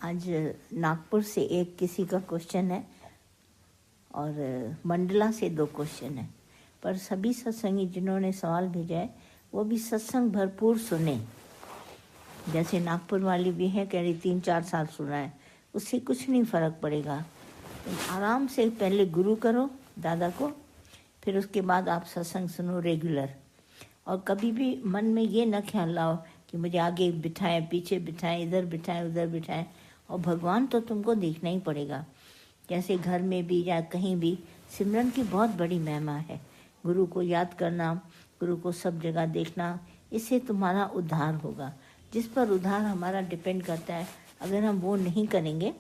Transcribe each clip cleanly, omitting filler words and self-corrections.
आज नागपुर से एक किसी का क्वेश्चन है और मंडला से 2 क्वेश्चन है, पर सभी सत्संगी जिन्होंने सवाल भेजा है वो भी सत्संग भरपूर सुने। जैसे नागपुर वाली भी है, कह रही 3-4 साल सुना है, उससे कुछ नहीं फ़र्क पड़ेगा। तो आराम से पहले गुरु करो दादा को, फिर उसके बाद आप सत्संग सुनो रेगुलर। और कभी भी मन में ये न ख्याल लाओ कि मुझे आगे बिठाएं, पीछे बिठाएं, इधर बिठाएं, उधर बिठाएं। और भगवान तो तुमको देखना ही पड़ेगा। जैसे घर में भी या कहीं भी सिमरन की बहुत बड़ी महिमा है। गुरु को याद करना, गुरु को सब जगह देखना, इससे तुम्हारा उद्धार होगा। जिस पर उद्धार हमारा डिपेंड करता है, अगर हम वो नहीं करेंगे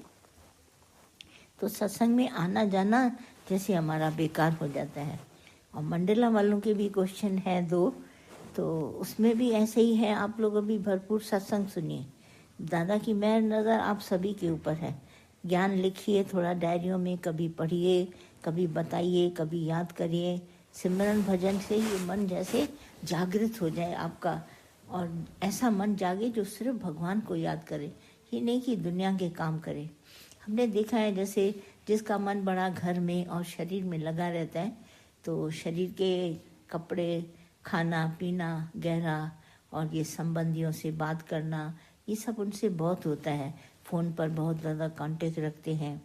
तो सत्संग में आना जाना जैसे हमारा बेकार हो जाता है। और मंडला वालों के भी क्वेश्चन है 2, तो उसमें भी ऐसे ही है। आप लोग अभी भरपूर सत्संग सुनिए। दादा की मेहर नज़र आप सभी के ऊपर है। ज्ञान लिखिए थोड़ा डायरियों में, कभी पढ़िए, कभी बताइए, कभी याद करिए। सिमरन भजन से ही मन जैसे जागृत हो जाए आपका, और ऐसा मन जागे जो सिर्फ भगवान को याद करे, ये नहीं कि दुनिया के काम करे। हमने देखा है जैसे जिसका मन बड़ा घर में और शरीर में लगा रहता है, तो शरीर के कपड़े, खाना पीना, गहरा और ये संबंधियों से बात करना, ये सब उनसे बहुत होता है। फ़ोन पर बहुत ज़्यादा कांटेक्ट रखते हैं।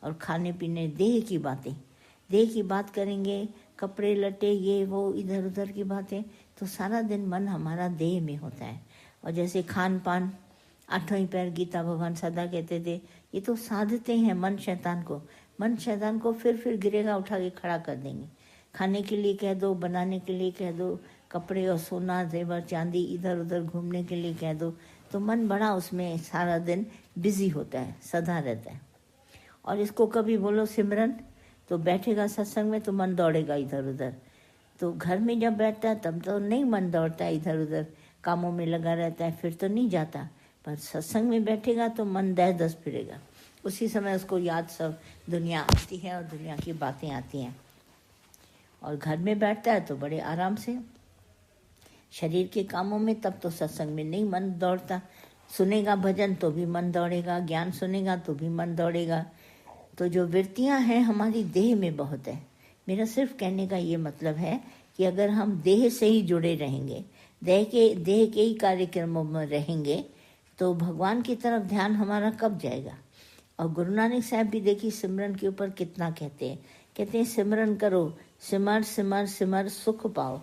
और खाने पीने, देह की बात करेंगे, कपड़े लटे ये वो इधर उधर की बातें, तो सारा दिन मन हमारा देह में होता है। और जैसे खान पान, 8वें पैर गीता भगवान सदा कहते थे, ये तो साधते हैं मन शैतान को फिर गिरेगा, उठा के खड़ा कर देंगे। खाने के लिए कह दो, बनाने के लिए कह दो, कपड़े और सोना जेवर चांदी इधर उधर घूमने के लिए कह दो, तो मन बड़ा उसमें सारा दिन बिजी होता है, सदा रहता है। और इसको कभी बोलो सिमरन, तो बैठेगा सत्संग में तो मन दौड़ेगा इधर उधर। तो घर में जब बैठता है तब तो नहीं मन दौड़ता है इधर उधर, कामों में लगा रहता है, फिर तो नहीं जाता। पर सत्संग में बैठेगा तो मन 10 फिरेगा। उसी समय उसको याद सब दुनिया आती है और दुनिया की बातें आती हैं। और घर में बैठता है तो बड़े आराम से शरीर के कामों में, तब तो सत्संग में नहीं मन दौड़ता। सुनेगा भजन तो भी मन दौड़ेगा, ज्ञान सुनेगा तो भी मन दौड़ेगा। तो जो वृत्तियां हैं हमारी देह में बहुत है। मेरा सिर्फ कहने का ये मतलब है कि अगर हम देह से ही जुड़े रहेंगे, देह के ही कार्यक्रमों में रहेंगे, तो भगवान की तरफ ध्यान हमारा कब जाएगा। और गुरु नानक साहब भी देखिए सिमरन के ऊपर कितना कहते हैं सिमरन करो, सिमर सिमर सिमर सुख पाओ।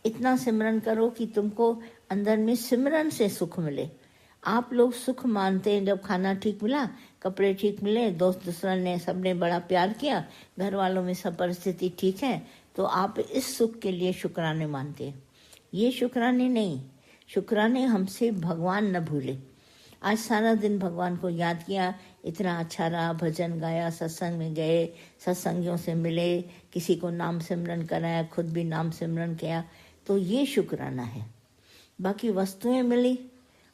इतना सिमरन करो कि तुमको अंदर में सिमरन से सुख मिले। आप लोग सुख मानते हैं जब खाना ठीक मिला, कपड़े ठीक मिले, दोस्त दूसरा ने सबने बड़ा प्यार किया, घर वालों में सब परिस्थिति ठीक है, तो आप इस सुख के लिए शुक्राने मानते हैं। ये शुक्राने नहीं, शुक्राने हमसे भगवान न भूले। आज सारा दिन भगवान को याद किया, इतना अच्छा रहा, भजन गाया, सत्संग में गए, सत्संगियों से मिले, किसी को नाम सिमरन कराया, खुद भी नाम सिमरन किया, तो ये शुक्राना है। बाकी वस्तुएं मिली,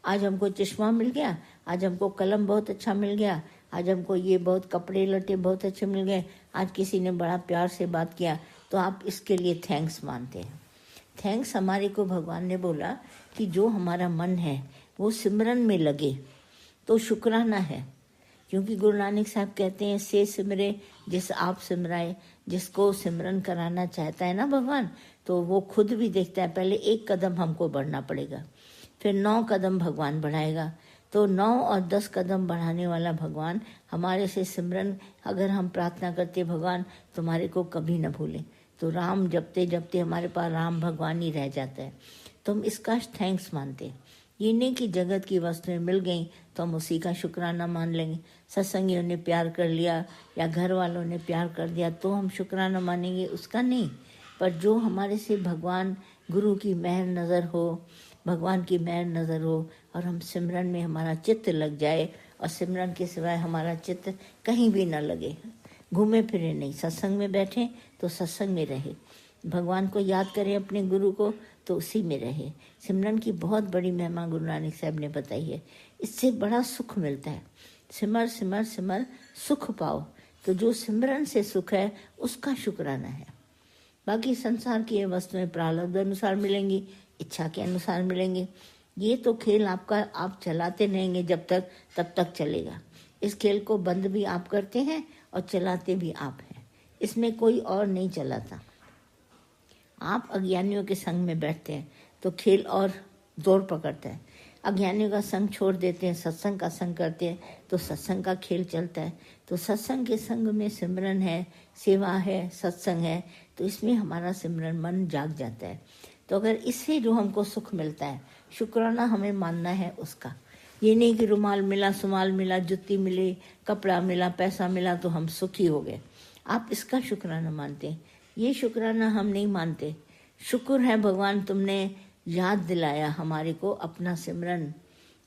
आज हमको चश्मा मिल गया, आज हमको कलम बहुत अच्छा मिल गया, आज हमको ये बहुत कपड़े लटे बहुत अच्छे मिल गए, आज किसी ने बड़ा प्यार से बात किया, तो आप इसके लिए थैंक्स मानते हैं। थैंक्स हमारे को भगवान ने बोला कि जो हमारा मन है वो सिमरन में लगे, तो शुक्राना है। क्योंकि गुरु नानक साहब कहते हैं, से सिमरे जिस आप सिमराए। जिसको सिमरन कराना चाहता है ना भगवान, तो वो खुद भी देखता है, पहले 1 कदम हमको बढ़ना पड़ेगा, फिर 9 कदम भगवान बढ़ाएगा। तो 9 और 10 कदम बढ़ाने वाला भगवान हमारे से सिमरन, अगर हम प्रार्थना करते भगवान तुम्हारे को कभी न भूलें, तो राम जपते जपते हमारे पास राम भगवान ही रह जाता है। तो हम इसका थैंक्स मानते हैं। ये नहीं कि जगत की वस्तुएं मिल गई तो हम उसी का शुक्राना मान लेंगे। सत्संगियों ने प्यार कर लिया या घर वालों ने प्यार कर दिया तो हम शुक्राना मानेंगे, उसका नहीं। पर जो हमारे से भगवान गुरु की मेहर नज़र हो, भगवान की मेहर नज़र हो, और हम सिमरन में हमारा चित्त लग जाए, और सिमरन के सिवाय हमारा चित्त कहीं भी न लगे, घूमे फिरे नहीं, सत्संग में बैठें तो सत्संग में रहे, भगवान को याद करें अपने गुरु को तो उसी में रहे। सिमरन की बहुत बड़ी महिमा गुरु नानक साहब ने बताई है। इससे बड़ा सुख मिलता है। सिमर सिमर सिमर सुख पाओ, तो जो सिमरन से सुख है उसका शुक्राना है। बाकी संसार की ये वस्तुएं प्रारब्ध अनुसार मिलेंगी, इच्छा के अनुसार मिलेंगी। ये तो खेल आपका आप चलाते रहेंगे जब तक, तब तक चलेगा। इस खेल को बंद भी आप करते हैं और चलाते भी आप हैं, इसमें कोई और नहीं चलाता। आप अज्ञानियों के संग में बैठते हैं तो खेल और जोर पकड़ता है। अज्ञानियों का संग छोड़ देते हैं, सत्संग का संग करते हैं तो सत्संग का खेल चलता है। तो सत्संग के संग में सिमरन है, सेवा है, सत्संग है, तो इसमें हमारा सिमरन मन जाग जाता है। तो अगर इससे जो हमको सुख मिलता है, शुक्राना हमें मानना है उसका। ये नहीं कि रुमाल मिला, सुमाल मिला, जुत्ती मिली, कपड़ा मिला, पैसा मिला तो हम सुखी हो गए। आप इसका शुक्राना मानते हैं, ये शुक्राना हम नहीं मानते। शुक्र है भगवान तुमने याद दिलाया हमारे को अपना सिमरन,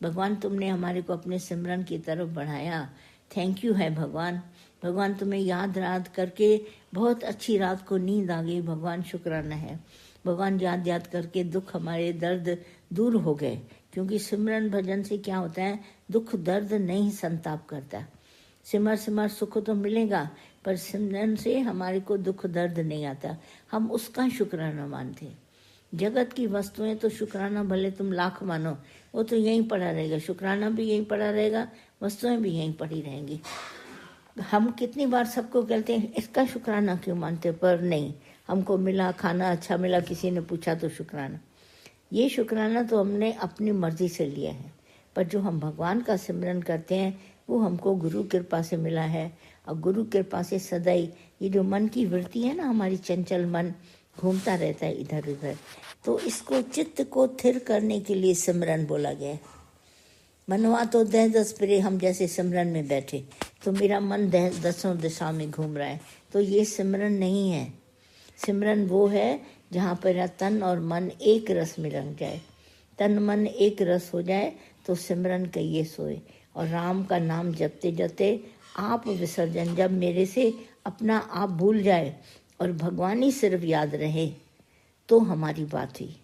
भगवान तुमने हमारे को अपने सिमरन की तरफ बढ़ाया। थैंक यू है भगवान। भगवान तुम्हें याद रात करके बहुत अच्छी रात को नींद आ गई, भगवान शुक्राना है। भगवान याद याद करके दुख हमारे दर्द दूर हो गए, क्योंकि सिमरन भजन से क्या होता है, दुख दर्द नहीं संताप करता। सिमर सिमर सुख तो मिलेगा, पर सिमरन से हमारे को दुख दर्द नहीं आता। हम उसका शुक्राना मानते। जगत की वस्तुएं तो शुक्राना भले तुम लाख मानो, वो तो यहीं पड़ा रहेगा, शुक्राना भी यहीं पड़ा रहेगा, वस्तुएं भी यहीं पड़ी रहेंगी। हम कितनी बार सबको कहते हैं इसका शुक्राना क्यों मानते, पर नहीं, हमको मिला, खाना अच्छा मिला, किसी ने पूछा तो शुक्राना। ये शुक्राना तो हमने अपनी मर्जी से लिया है, पर जो हम भगवान का सिमरन करते हैं वो हमको गुरु कृपा से मिला है। और गुरु कृपा से सदैव ये जो मन की वृत्ति है ना, हमारी चंचल मन घूमता रहता है इधर उधर, तो इसको चित्त को थिर करने के लिए सिमरन बोला गया है। मनवा तो दह दस फिरे, हम जैसे सिमरन में बैठे तो मेरा मन दसों दिशा में घूम रहा है, तो ये सिमरन नहीं है। सिमरन वो है जहाँ पर तन और मन एक रस में रंग जाए, तन मन एक रस हो जाए तो सिमरन कहिए सोए। और राम का नाम जपते जपते आप विसर्जन, जब मेरे से अपना आप भूल जाए और भगवान ही सिर्फ याद रहे तो हमारी बात हुई।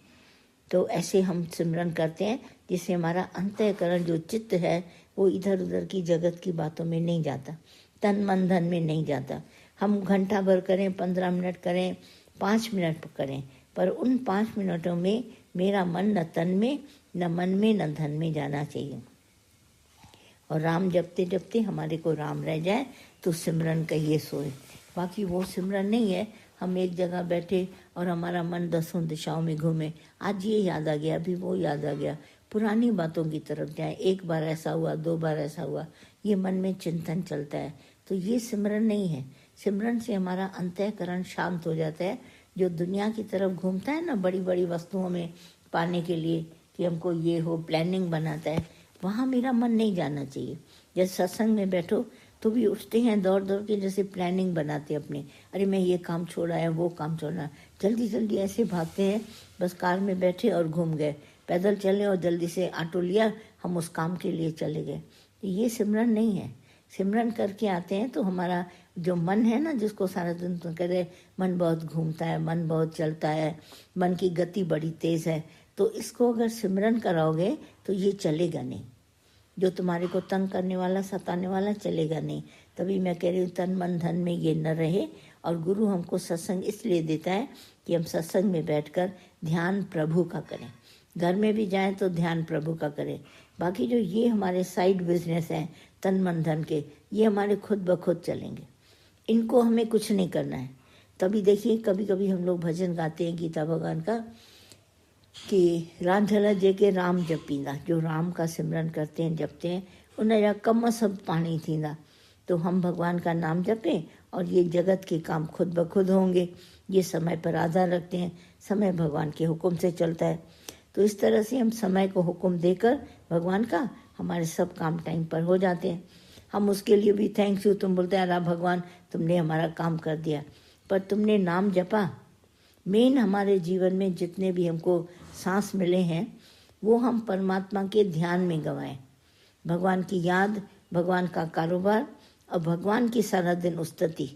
तो ऐसे हम सिमरन करते हैं जिससे हमारा अंतःकरण जो चित्त है वो इधर उधर की जगत की बातों में नहीं जाता, तन मन धन में नहीं जाता। हम घंटा भर करें, 15 मिनट करें, 5 मिनट करें, पर उन 5 मिनटों में मेरा मन न तन में, न मन में, न धन में जाना चाहिए। और राम जपते जपते हमारे को राम रह जाए तो सिमरन कहिए सोए। बाकी वो सिमरन नहीं है हम एक जगह बैठे और हमारा मन दसों दिशाओं में घूमे, आज ये याद आ गया, अभी वो याद आ गया, पुरानी बातों की तरफ जाए, एक बार ऐसा हुआ, 2 बार ऐसा हुआ, ये मन में चिंतन चलता है, तो ये सिमरन नहीं है। सिमरन से हमारा अंतःकरण शांत हो जाता है। जो दुनिया की तरफ घूमता है ना, बड़ी बड़ी वस्तुओं में पाने के लिए कि हमको ये हो, प्लानिंग बनाता है, वहाँ मेरा मन नहीं जाना चाहिए। जैसे सत्संग में बैठो तो भी उठते हैं दौड़ दौड़ के, जैसे प्लानिंग बनाते अपने, अरे मैं ये काम छोड़ा है, वो काम छोड़ा है, जल्दी जल्दी ऐसे भागते हैं। बस कार में बैठे और घूम गए, पैदल चले और जल्दी से ऑटो लिया, हम उस काम के लिए चले गए। तो ये सिमरन नहीं है। सिमरन करके आते हैं तो हमारा जो मन है ना, जिसको सारा दिन तो करे मन बहुत घूमता है, मन बहुत चलता है, मन की गति बड़ी तेज है, तो इसको अगर सिमरन कराओगे तो ये चलेगा नहीं। जो तुम्हारे को तंग करने वाला, सताने वाला, चलेगा नहीं। तभी मैं कह रही हूँ तन मन धन में ये न रहे। और गुरु हमको सत्संग इसलिए देता है कि हम सत्संग में बैठकर ध्यान प्रभु का करें। घर में भी जाएं तो ध्यान प्रभु का करें। बाकी जो ये हमारे साइड बिजनेस हैं तन मन धन के, ये हमारे खुद ब खुद चलेंगे, इनको हमें कुछ नहीं करना है। तभी देखिए कभी कभी हम लोग भजन गाते हैं गीता भगवान का कि रांझला जे के राम जपींदा, जो राम का सिमरन करते हैं, जपते हैं, उनजा कम सब पानी थींदा। तो हम भगवान का नाम जपें और ये जगत के काम खुद ब खुद होंगे। ये समय पर आधार रखते हैं, समय भगवान के हुक्म से चलता है। तो इस तरह से हम समय को हुक्म देकर भगवान का, हमारे सब काम टाइम पर हो जाते हैं। हम उसके लिए भी थैंक्स यू, तुम बोलते हैं अरे भगवान तुमने हमारा काम कर दिया, पर तुमने नाम जपा। मेन हमारे जीवन में जितने भी हमको सांस मिले हैं वो हम परमात्मा के ध्यान में गंवाएं, भगवान की याद, भगवान का कारोबार और भगवान की सारा दिन स्तुति,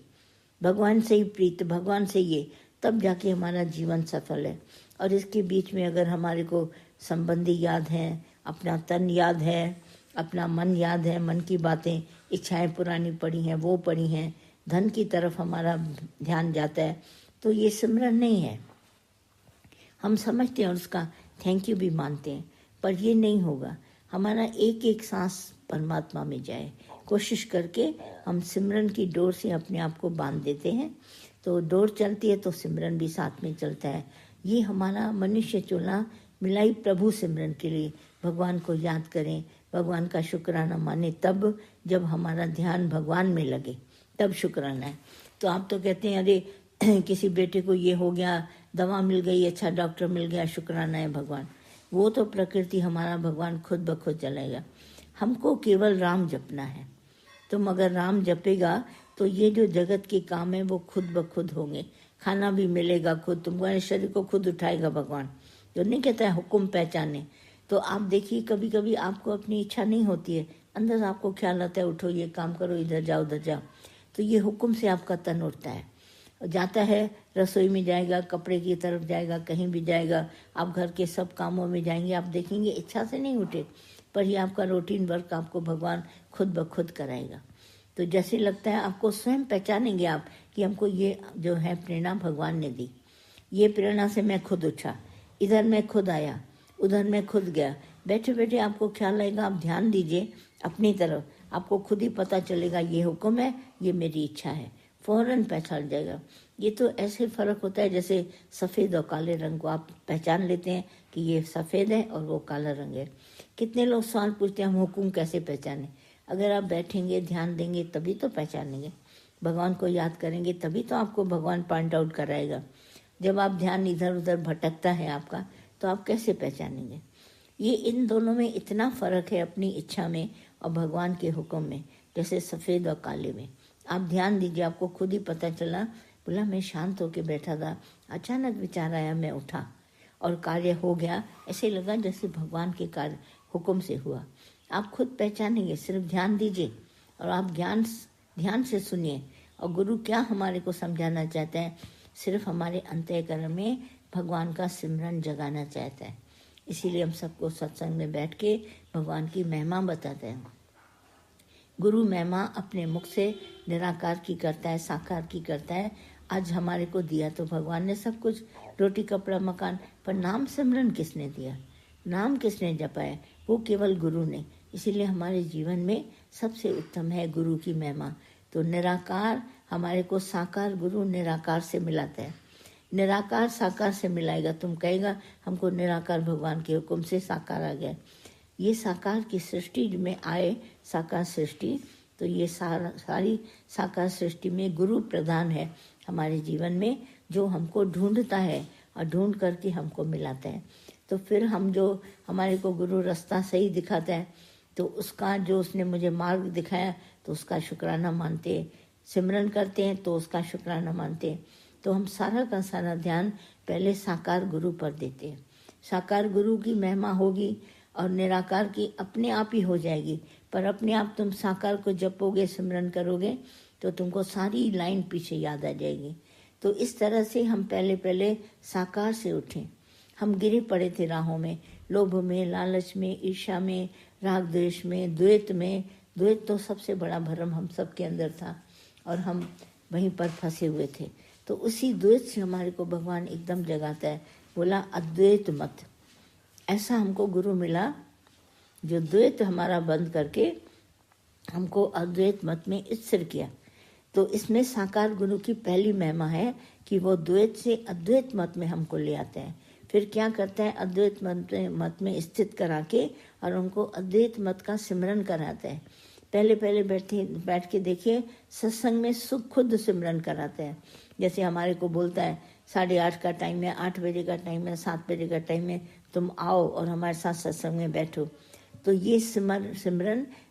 भगवान से ही प्रीत, भगवान से ये, तब जाके हमारा जीवन सफल है। और इसके बीच में अगर हमारे को संबंधी याद हैं, अपना तन याद है, अपना मन याद है, मन की बातें, इच्छाएं पुरानी पड़ी हैं वो पड़ी हैं, धन की तरफ हमारा ध्यान जाता है, तो ये सिमरन नहीं है। हम समझते हैं और उसका थैंक यू भी मानते हैं, पर ये नहीं होगा। हमारा एक एक सांस परमात्मा में जाए, कोशिश करके हम सिमरन की डोर से अपने आप को बांध देते हैं। तो डोर चलती है तो सिमरन भी साथ में चलता है। ये हमारा मनुष्य चुना मिलाई प्रभु सिमरन के लिए। भगवान को याद करें, भगवान का शुक्राना माने, तब जब हमारा ध्यान भगवान में लगे तब शुक्राना है। तो आप तो कहते हैं अरे किसी बेटे को ये हो गया, दवा मिल गई, अच्छा डॉक्टर मिल गया, शुक्राना है भगवान। वो तो प्रकृति, हमारा भगवान खुद ब खुद चलेगा। हमको केवल राम जपना है। तुम अगर राम जपेगा तो ये जो जगत के काम है वो खुद ब खुद होंगे। खाना भी मिलेगा खुद, तुम्हारे शरीर को खुद उठाएगा भगवान। जो नहीं कहता है हुक्म पहचाने, तो आप देखिए कभी कभी आपको अपनी इच्छा नहीं होती है, अंदर आपको ख्याल आता है उठो ये काम करो, इधर जाओ उधर जाओ, तो ये हुक्म से आपका तन उठता है, जाता है, रसोई में जाएगा, कपड़े की तरफ जाएगा, कहीं भी जाएगा, आप घर के सब कामों में जाएंगे, आप देखेंगे इच्छा से नहीं उठे, पर ये आपका रूटीन वर्क आपको भगवान खुद ब खुद कराएगा। तो जैसे लगता है आपको स्वयं पहचानेंगे आप कि हमको ये जो है प्रेरणा भगवान ने दी, ये प्रेरणा से मैं खुद उठा, इधर मैं खुद आया, उधर मैं खुद गया। बैठे बैठे आपको ख्याल आएगा, आप ध्यान दीजिए अपनी तरफ, आपको खुद ही पता चलेगा ये हुक्म है, ये मेरी इच्छा है, फौरन पहचान जाएगा। ये तो ऐसे फर्क होता है जैसे सफ़ेद और काले रंग को आप पहचान लेते हैं कि ये सफ़ेद है और वो काला रंग है। कितने लोग सवाल पूछते हैं हम हुक्म कैसे पहचाने? अगर आप बैठेंगे, ध्यान देंगे, तभी तो पहचानेंगे। भगवान को याद करेंगे तभी तो आपको भगवान पॉइंट आउट कराएगा। जब आप ध्यान इधर उधर भटकता है आपका, तो आप कैसे पहचानेंगे? ये इन दोनों में इतना फ़र्क है, अपनी इच्छा में और भगवान के हुक्म में, जैसे सफ़ेद और काले में। आप ध्यान दीजिए, आपको खुद ही पता चला, बोला मैं शांत होकर बैठा था, अचानक विचार आया, मैं उठा और कार्य हो गया। ऐसे लगा जैसे भगवान के कार्य हुक्म से हुआ। आप खुद पहचानेंगे, सिर्फ ध्यान दीजिए और आप ध्यान से सुनिए। और गुरु क्या हमारे को समझाना चाहते हैं? सिर्फ हमारे अंतःकरण में भगवान का सिमरन जगाना चाहता है। इसीलिए हम सबको सत्संग में बैठ के भगवान की महिमा बताते हैं। गुरु महिमा अपने मुख से निराकार की करता है, साकार की करता है। आज हमारे को दिया तो भगवान ने सब कुछ, रोटी कपड़ा मकान, पर नाम सिमरन किसने दिया? नाम किसने जपा है? वो केवल गुरु ने। इसीलिए हमारे जीवन में सबसे उत्तम है गुरु की महिमा। तो निराकार हमारे को साकार गुरु निराकार से मिलाता है, निराकार साकार से मिलाएगा। तुम कहेगा हमको निराकार भगवान के हुक्म से साकार आ गया। ये साकार की सृष्टि में आए, साकार सृष्टि, तो ये सारी साकार सृष्टि में गुरु प्रधान है हमारे जीवन में, जो हमको ढूंढता है और ढूंढ करके हमको मिलाता है। तो फिर हम जो हमारे को गुरु रास्ता सही दिखाता है, तो उसका जो उसने मुझे मार्ग दिखाया तो उसका शुक्राना मानते, सिमरन करते हैं तो उसका शुक्राना मानते हैं। तो हम सारा का सारा ध्यान पहले साकार गुरु पर देते हैं। साकार गुरु की महिमा होगी और निराकार की अपने आप ही हो जाएगी। पर अपने आप तुम साकार को जपोगे, सिमरन करोगे, तो तुमको सारी लाइन पीछे याद आ जाएगी। तो इस तरह से हम पहले साकार से उठें। हम गिरे पड़े थे राहों में, लोभ में, लालच में, ईर्ष्या में, राग द्वेष में, द्वैत में। द्वैत तो सबसे बड़ा भरम हम सबके अंदर था और हम वहीं पर फंसे हुए थे। तो उसी द्वैत से हमारे को भगवान एकदम जगाता है। बोला अद्वैत मत, ऐसा हमको गुरु मिला जो द्वैत हमारा बंद करके हमको अद्वैत मत में स्थिर किया। तो इसमें साकार गुरु की पहली महिमा है कि वो द्वैत से अद्वैत मत में हमको ले आते हैं। फिर क्या करता है? अद्वैत मत में स्थित करा के और उनको अद्वैत मत का सिमरन कराता है। पहले बैठ के देखिए, सत्संग में सुख खुद सिमरन कराते हैं। जैसे हमारे को बोलता है 8:30 का टाइम है, 8 बजे का टाइम है, 7 बजे का टाइम है, तुम आओ और हमारे साथ सत्संग में बैठो। तो ये सिमरन